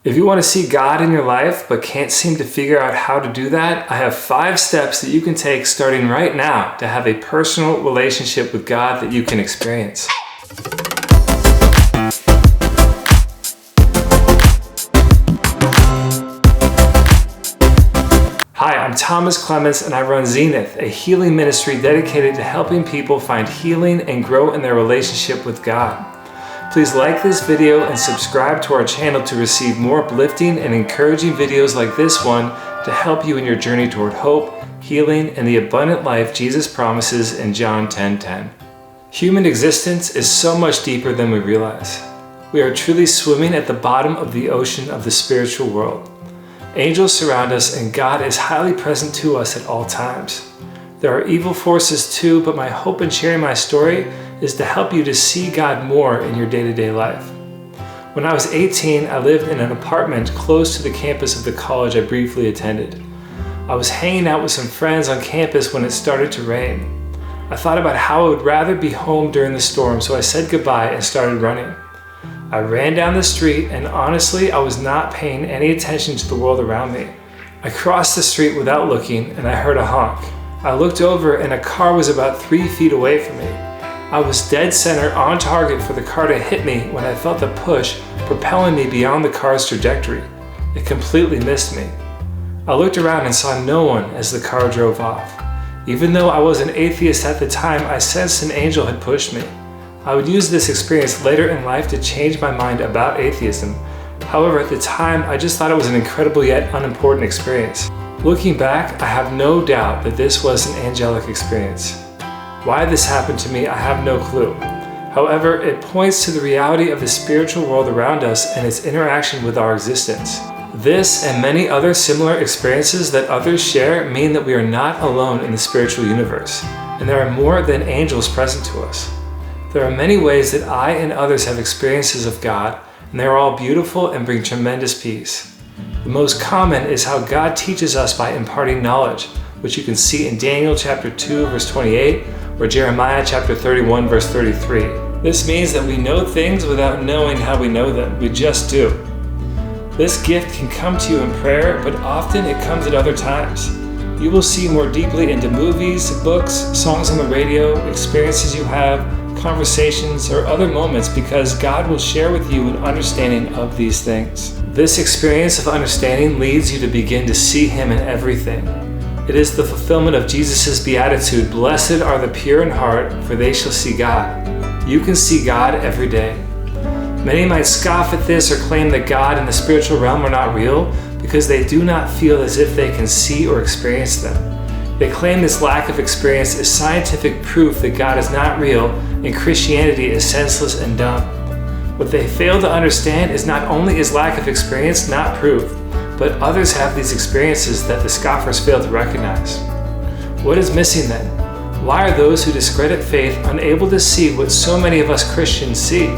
If you want to see God in your life but can't seem to figure out how to do that, I have 5 steps that you can take starting right now to have a personal relationship with God that you can experience. Hi, I'm Thomas Clements and I run Zenith, a healing ministry dedicated to helping people find healing and grow in their relationship with God. Please like this video and subscribe to our channel to receive more uplifting and encouraging videos like this one to help you in your journey toward hope, healing, and the abundant life Jesus promises in John 10:10. Human existence is so much deeper than we realize. We are truly swimming at the bottom of the ocean of the spiritual world. Angels surround us and God is highly present to us at all times. There are evil forces too, but my hope in sharing my story is to help you to see God more in your day-to-day life. When I was 18, I lived in an apartment close to the campus of the college I briefly attended. I was hanging out with some friends on campus when it started to rain. I thought about how I would rather be home during the storm, so I said goodbye and started running. I ran down the street and honestly, I was not paying any attention to the world around me. I crossed the street without looking and I heard a honk. I looked over and a car was about 3 feet away from me. I was dead center on target for the car to hit me when I felt the push propelling me beyond the car's trajectory. It completely missed me. I looked around and saw no one as the car drove off. Even though I was an atheist at the time, I sensed an angel had pushed me. I would use this experience later in life to change my mind about atheism. However, at the time, I just thought it was an incredible yet unimportant experience. Looking back, I have no doubt that this was an angelic experience. Why this happened to me, I have no clue. However, it points to the reality of the spiritual world around us and its interaction with our existence. This and many other similar experiences that others share mean that we are not alone in the spiritual universe, and there are more than angels present to us. There are many ways that I and others have experiences of God, and they are all beautiful and bring tremendous peace. The most common is how God teaches us by imparting knowledge, which you can see in Daniel chapter 2 verse 28 or Jeremiah chapter 31 verse 33. This means that we know things without knowing how we know them. We just do. This gift can come to you in prayer, but often it comes at other times. You will see more deeply into movies, books, songs on the radio, experiences you have, conversations, or other moments because God will share with you an understanding of these things. This experience of understanding leads you to begin to see Him in everything. It is the fulfillment of Jesus' beatitude, "Blessed are the pure in heart, for they shall see God." You can see God every day. Many might scoff at this or claim that God and the spiritual realm are not real because they do not feel as if they can see or experience them. They claim this lack of experience is scientific proof that God is not real and Christianity is senseless and dumb. What they fail to understand is not only is lack of experience not proof, but others have these experiences that the scoffers fail to recognize. What is missing then? Why are those who discredit faith unable to see what so many of us Christians see?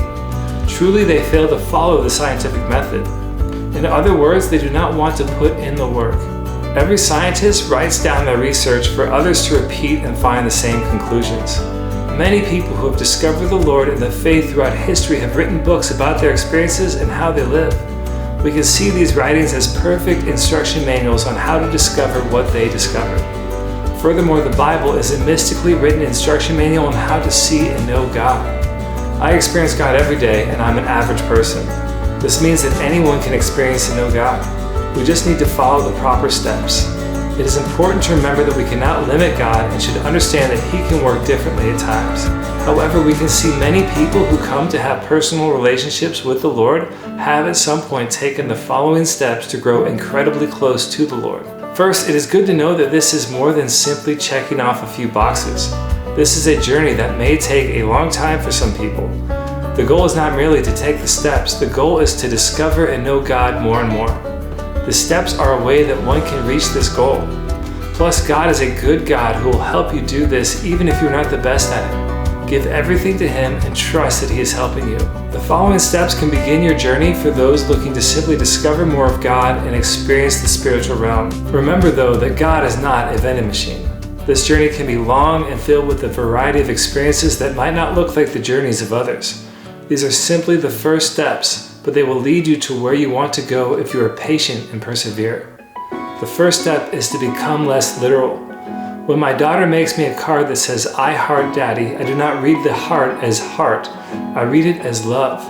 Truly, they fail to follow the scientific method. In other words, they do not want to put in the work. Every scientist writes down their research for others to repeat and find the same conclusions. Many people who have discovered the Lord and the faith throughout history have written books about their experiences and how they live. We can see these writings as perfect instruction manuals on how to discover what they discovered. Furthermore, the Bible is a mystically written instruction manual on how to see and know God. I experience God every day, and I'm an average person. This means that anyone can experience and know God. We just need to follow the proper steps. It is important to remember that we cannot limit God and should understand that He can work differently at times. However, we can see many people who come to have personal relationships with the Lord have at some point taken the following steps to grow incredibly close to the Lord. First, it is good to know that this is more than simply checking off a few boxes. This is a journey that may take a long time for some people. The goal is not merely to take the steps, the goal is to discover and know God more and more. The steps are a way that one can reach this goal. Plus, God is a good God who will help you do this even if you're not the best at it. Give everything to Him and trust that He is helping you. The following steps can begin your journey for those looking to simply discover more of God and experience the spiritual realm. Remember though that God is not a vending machine. This journey can be long and filled with a variety of experiences that might not look like the journeys of others. These are simply the first steps but they will lead you to where you want to go if you are patient and persevere. The first step is to become less literal. When my daughter makes me a card that says, "I heart Daddy," I do not read the heart as heart. I read it as love.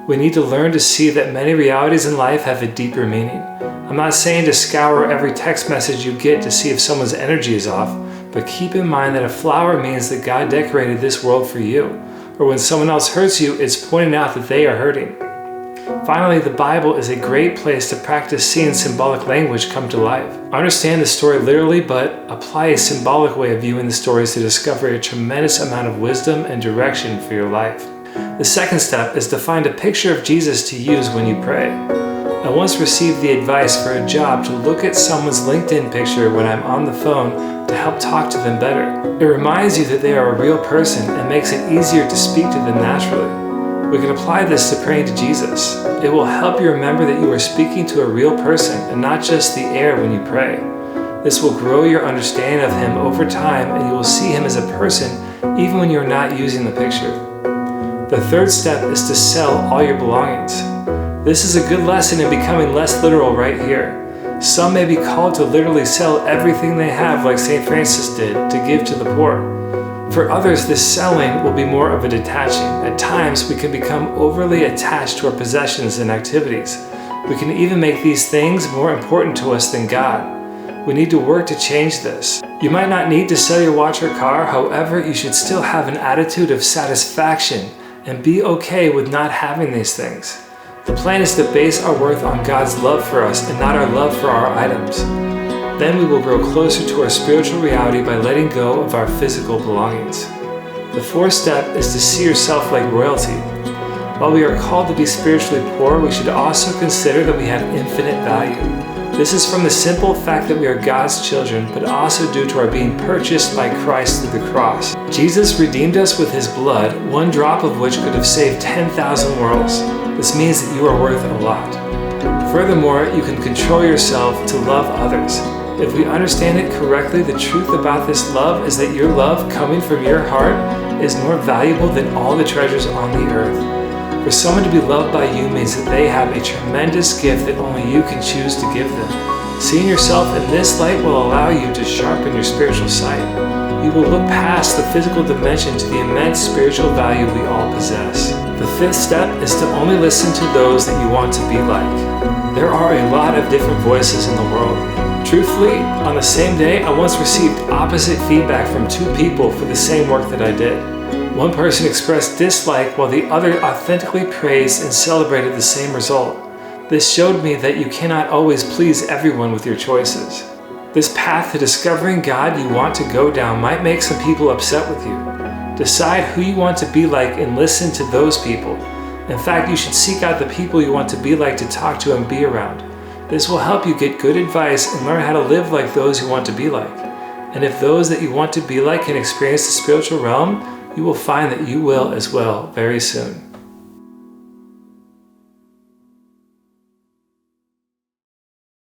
We need to learn to see that many realities in life have a deeper meaning. I'm not saying to scour every text message you get to see if someone's energy is off, but keep in mind that a flower means that God decorated this world for you. Or when someone else hurts you, it's pointing out that they are hurting. Finally, the Bible is a great place to practice seeing symbolic language come to life. Understand the story literally, but apply a symbolic way of viewing the stories to discover a tremendous amount of wisdom and direction for your life. The second step is to find a picture of Jesus to use when you pray. I once received the advice for a job to look at someone's LinkedIn picture when I'm on the phone to help talk to them better. It reminds you that they are a real person and makes it easier to speak to them naturally. We can apply this to praying to Jesus. It will help you remember that you are speaking to a real person and not just the air when you pray. This will grow your understanding of Him over time, and you will see Him as a person even when you're not using the picture. The third step is to sell all your belongings. This is a good lesson in becoming less literal right here. Some may be called to literally sell everything they have like St. Francis did to give to the poor. For others, this selling will be more of a detaching. At times, we can become overly attached to our possessions and activities. We can even make these things more important to us than God. We need to work to change this. You might not need to sell your watch or car, however, you should still have an attitude of satisfaction and be okay with not having these things. The plan is to base our worth on God's love for us and not our love for our items. Then we will grow closer to our spiritual reality by letting go of our physical belongings. The fourth step is to see yourself like royalty. While we are called to be spiritually poor, we should also consider that we have infinite value. This is from the simple fact that we are God's children, but also due to our being purchased by Christ through the cross. Jesus redeemed us with His blood, one drop of which could have saved 10,000 worlds. This means that you are worth a lot. Furthermore, you can control yourself to love others. If we understand it correctly, the truth about this love is that your love coming from your heart is more valuable than all the treasures on the earth. For someone to be loved by you means that they have a tremendous gift that only you can choose to give them. Seeing yourself in this light will allow you to sharpen your spiritual sight. You will look past the physical dimension to the immense spiritual value we all possess. The fifth step is to only listen to those that you want to be like. There are a lot of different voices in the world. Truthfully, on the same day, I once received opposite feedback from two people for the same work that I did. One person expressed dislike while the other authentically praised and celebrated the same result. This showed me that you cannot always please everyone with your choices. This path to discovering God you want to go down might make some people upset with you. Decide who you want to be like and listen to those people. In fact, you should seek out the people you want to be like to talk to and be around. This will help you get good advice and learn how to live like those you want to be like. And if those that you want to be like can experience the spiritual realm, you will find that you will as well very soon.